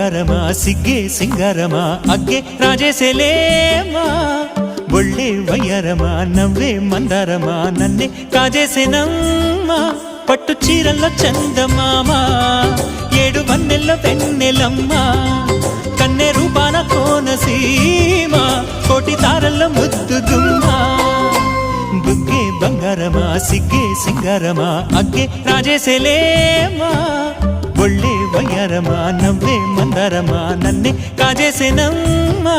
బంగారమా సిగ్గే సింగారమా అగ్గే రాజేసేలేమా ఒళ్ళే వయ్యారమా నవ్వే మందారమా నన్నే కాజేసేనమ్మా పట్టు చీరల్లో చందమామా ఏడు వన్నెల్లో వెన్నెలమ్మా కన్నె రూపాన కోనసీమ కోటి తారల్లో ముద్దుదుమ్మా బుగ్గే బంగారమా సిగ్గే సింగారమా అగ్గే రాజేసేలేమా ఒళ్ళే వయ్యారమా నవ్వే మందారమా నన్నే కాజేసేనమ్మా